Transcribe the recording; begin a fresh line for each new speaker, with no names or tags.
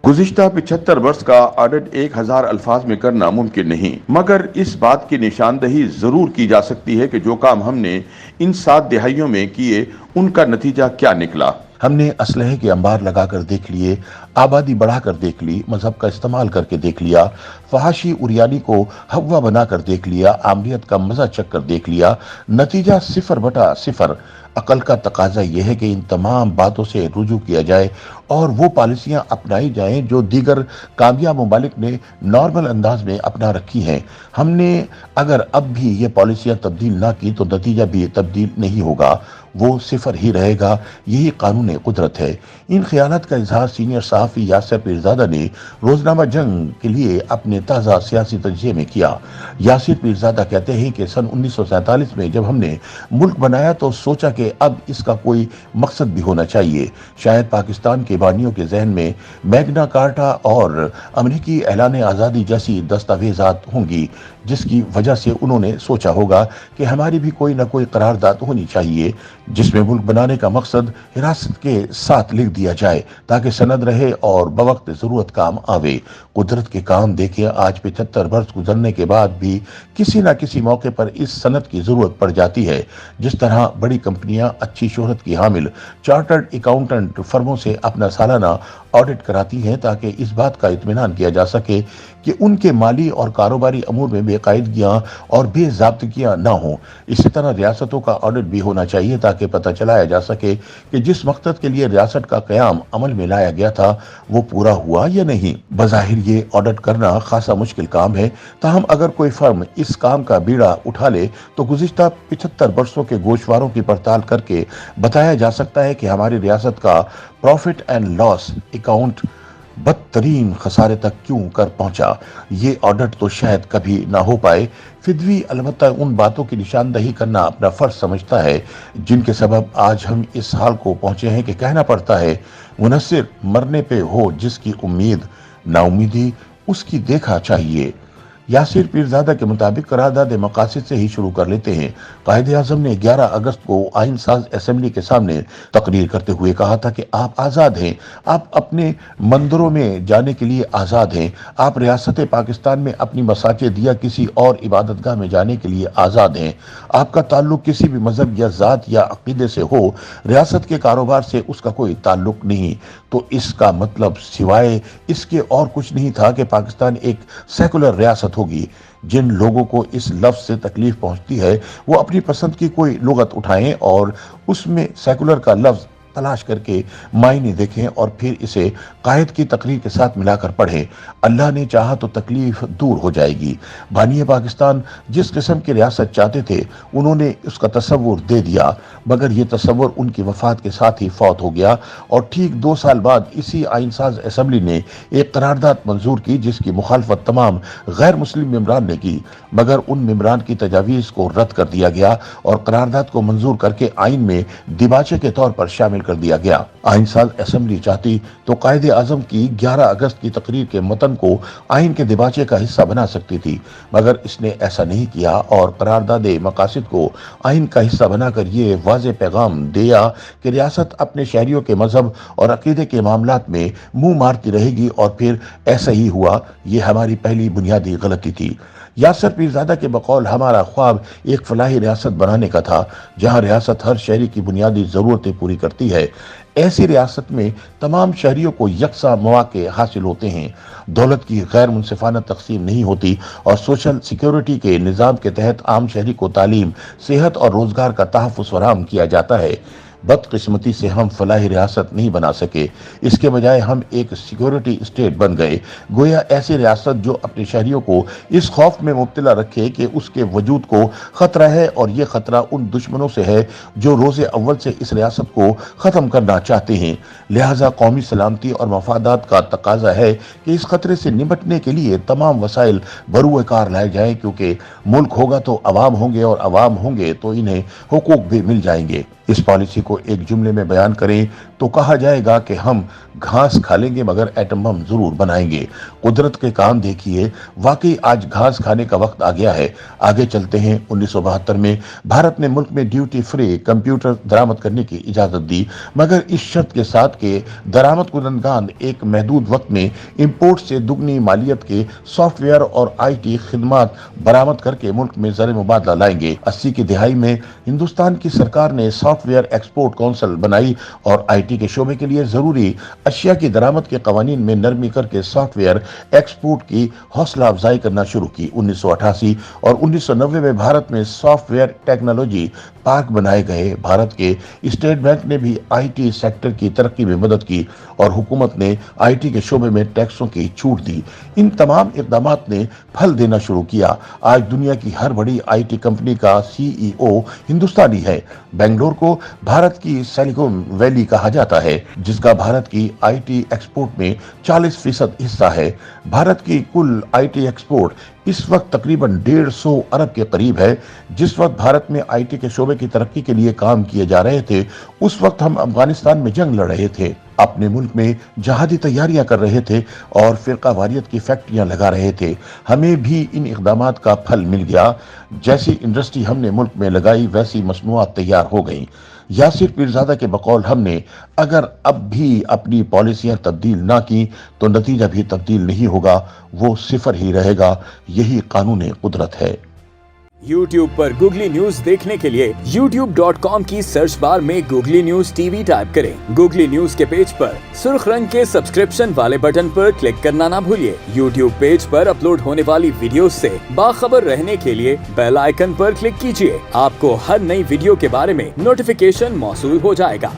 गुज़िश्ता 75 वर्ष का ऑडिट 1000 अल्फाज में करना मुमकिन नहीं, मगर इस बात की निशानदही जरूर की जा सकती है कि जो काम हमने इन 7 दिहाइयों में किए उनका नतीजा क्या निकला।
हमने असलहे के अंबार लगाकर देख लिए, आबादी बढ़ाकर देख ली, मजहब का इस्तेमाल करके देख लिया, फहाशी उरियानी को हवा बनाकर देख लिया, आमरीत का मजा चख कर देख लिया। नतीजा 0/0। अकल का तकाजा यह है कि इन तमाम बातों से रुजू किया जाए और वो पॉलिसियां अपनाई जाएं जो दीगर कामयाब ममालिक ने नॉर्मल अंदाज में अपना रखी हैं। हमने अगर अब भी ये पॉलिसियां तब्दील ना की तो नतीजा भी तब्दील नहीं होगा, वो 0 ही रहेगा। यही कानून कुदरत है। इन ख्यालात का इजहार सीनियर सहाफ़ी यासिर पीरज़ादा ने रोजनामा जंग के लिए अपने ताज़ा सियासी तजिए में किया। यासिर पीरज़ादा कहते हैं कि सन 1947 में जब हमने मुल्क बनाया तो सोचा कि अब इसका कोई मकसद भी होना चाहिए। शायद पाकिस्तान के बानियों के जहन में मैग्ना कार्टा और अमरीकी ऐलान आज़ादी जैसी दस्तावेजात होंगी, जिसकी वजह से उन्होंने सोचा होगा कि हमारी भी कोई ना कोई करारदाद होनी चाहिए जिसमें मुल्क बनाने का मकसद हिरासत के साथ लिख दिया जाए ताकि सनद रहे और बवक्त जरूरत काम आवे। कुदरत के काम देखें, आज 75 वर्ष गुजरने के बाद भी किसी न किसी मौके पर इस सनद की जरूरत पड़ जाती है। जिस तरह बड़ी कंपनियां अच्छी शोहरत की हामिल चार्टर्ड अकाउंटेंट फर्मों से अपना सालाना ऑडिट कराती हैं ताकि इस बात का इत्मीनान किया जा सके कि उनके माली और कारोबारी अमूर में बेकायदगियां और बेज़ाब्तगियां ना हों, इसी तरह रियासतों का ऑडिट भी होना चाहिए ताकि पता चलाया जा सके कि जिस मकसद के लिए रियासत का क़याम अमल में लाया गया था वो पूरा हुआ या नहीं। बज़ाहिर ये ऑडिट करना खासा मुश्किल काम है, ताहम अगर कोई फर्म इस काम का बीड़ा उठा ले तो गुज़िश्ता 75 वर्षों के गोशवारों की पड़ताल करके बताया जा सकता है कि हमारी रियासत का प्रॉफिट एंड लॉस अकाउंट बदतरीन खसारे तक क्यों कर पहुंचा। ये ऑडिट तो शायद कभी ना हो पाए। फिद्वी अलबत्ता उन बातों की निशानदही करना अपना फर्ज समझता है जिनके सबब आज हम इस हाल को पहुंचे हैं कि कहना पड़ता है, मुनस्सिर मरने पे हो जिसकी उम्मीद, नाउमीदी उसकी देखा चाहिए। यासिर पीरज़ादा के मुताबिक करारदाद मकासिद से ही शुरू कर लेते हैं। कायदे आज़म ने 11 अगस्त को आइन साज असम्बली के सामने तकरीर करते हुए कहा था कि आप आज़ाद हैं, आप अपने मंदिरों में जाने के लिए आज़ाद हैं, आप रियासत पाकिस्तान में अपनी मसाजिद या किसी और इबादतगाह में जाने के लिए आज़ाद हैं। आपका ताल्लुक किसी भी मजहब या ज़ात या अकीदे से हो, रियासत के कारोबार से उसका कोई ताल्लुक नहीं। तो इसका मतलब सिवाय इसके और कुछ नहीं था कि पाकिस्तान एक सेकुलर रियासत होगी। जिन लोगों को इस लफ्ज से तकलीफ पहुंचती है वो अपनी पसंद की कोई लुगत उठाएं और उसमें सेकुलर का लफ्ज तलाश करके मायने देखें और फिर इसे कायद की तकरीर के साथ मिलाकर पढ़ें। अल्लाह ने चाहा तो तकलीफ दूर हो जाएगी। बानिए पाकिस्तान जिस किस्म की रियासत चाहते थे उन्होंने उसका तस्वुर दे दिया, मगर ये तस्वुर उनकी वफात के साथ ही फौत हो गया और ठीक 2 साल बाद इसी आइन साज असम्बली ने एक करारदाद मंजूर की जिसकी मुखालफत तमाम गैर मुस्लिम मेम्बरान ने की, मगर उन मेम्बरान की तजावीज़ को रद्द कर दिया गया और करारदाद को मंजूर करके आइन में दिबाचे के तौर पर शामिल कर दिया गया। आइन साज असम्बली चाहती तो कायदे आज़म की 11 अगस्त की तकरीर के मतन को आइन के दिबाचे का हिस्सा बना सकती थी, मगर इसने ऐसा नहीं किया और करारदाद मकासिद को आइन का हिस्सा बनाकर ये वाज़े पैगाम दिया कि रियासत अपने शहरियों के मजहब और अकीदे के मामलात में मुंह मारती रहेगी और फिर ऐसा ही हुआ। ये हमारी पहली बुनियादी गलती थी। यासिर पीरज़ादा के बकौल हमारा ख्वाब एक फलाही रियासत बनाने का था जहां रियासत हर शहरी की बुनियादी ज़रूरतें पूरी करती है। ऐसी रियासत में तमाम शहरियों को यकसा मौके हासिल होते हैं, दौलत की गैर मुनसिफाना तकसीम नहीं होती और सोशल सिक्योरिटी के निज़ाम के तहत आम शहरी को तालीम, सेहत और रोज़गार का तहफ़्फ़ुज़ फराहम किया जाता है। बदकिस्मती से हम फलाही रियासत नहीं बना सके, इसके बजाय हम एक सिक्योरिटी स्टेट बन गए, गोया ऐसी रियासत जो अपने शहरियों को इस खौफ में मुब्तला रखे कि उसके वजूद को ख़तरा है और ये ख़तरा उन दुश्मनों से है जो रोज़े अव्वल से इस रियासत को ख़त्म करना चाहते हैं। लिहाजा कौमी सलामती और मफादात का तकाजा है कि इस ख़तरे से निपटने के लिए तमाम वसाइल बरूए कार लाए जाएँ, क्योंकि मुल्क होगा तो अवाम होंगे और अवाम होंगे तो इन्हें हुकूक भी मिल जाएंगे। इस पॉलिसी को एक जुमले में बयान करें तो कहा जाएगा कि हम घास खा लेंगे मगर एटम बम जरूर बनाएंगे। कुदरत के काम देखिए, वाकई आज घास खाने का वक्त आ गया है। आगे चलते हैं। 1972 में भारत ने मुल्क में ड्यूटी फ्री कंप्यूटर दरामद करने की इजाजत दी, मगर इस शर्त के साथ कि दरामद कुनंदगान एक महदूद वक्त में इंपोर्ट से दुगनी मालियत के सॉफ्टवेयर और IT खिदमात बरामद करके मुल्क में ज़र मुबादला लाएंगे। 80 की दिहाई में हिंदुस्तान की सरकार ने सॉफ्टवेयर एक्सपोर्ट काउंसिल बनाई और IT के शोबे के लिए जरूरी अशिया की दरामद के कवानीन में नरमी करके सॉफ्टवेयर एक्सपोर्ट की हौसला अफजाई करना शुरू की। 1988 और 1990 में भारत में सॉफ्टवेयर टेक्नोलॉजी पार्क बनाए गए। भारत के स्टेट बैंक ने भी IT सेक्टर की तरक्की में मदद की और हुकूमत ने IT के शोबे में टैक्सों की छूट दी। इन तमाम इक़दामात ने फल देना शुरू किया। आज दुनिया की हर बड़ी IT कंपनी का CEO हिंदुस्तानी है। बेंगलोर को भारत की सिलिकॉन वैली कहा जाता है, जिसका भारत की IT एक्सपोर्ट में 40% हिस्सा है। भारत की कुल IT एक्सपोर्ट इस वक्त तकरीबन 150 अरब के करीब है। जिस वक्त भारत में IT के शोबे की तरक्की के लिए काम किए जा रहे थे, उस वक्त हम अफगानिस्तान में जंग लड़ रहे थे, अपने मुल्क में जहादी तैयारियां कर रहे थे और फिरका वारियत की फैक्ट्रियां लगा रहे थे। हमें भी इन इक़दामात का फल मिल गया। जैसी इंडस्ट्री हमने मुल्क में लगाई वैसी मसनूआत तैयार हो गई। यासिर पीरजादा के बकौल हमने अगर अब भी अपनी पॉलिसियां तब्दील ना की तो नतीजा भी तब्दील नहीं होगा, वो सिफर ही रहेगा। यही कानून कुदरत है।
YouTube पर गूगली न्यूज देखने के लिए youtube.com की सर्च बार में गूगली न्यूज TV टाइप करें। गूगली न्यूज के पेज पर सुर्ख रंग के सब्सक्रिप्शन वाले बटन पर क्लिक करना ना भूलिए। YouTube पेज पर अपलोड होने वाली वीडियोस से बाखबर रहने के लिए बेल आइकन पर क्लिक कीजिए। आपको हर नई वीडियो के बारे में नोटिफिकेशन मौसूल हो जाएगा।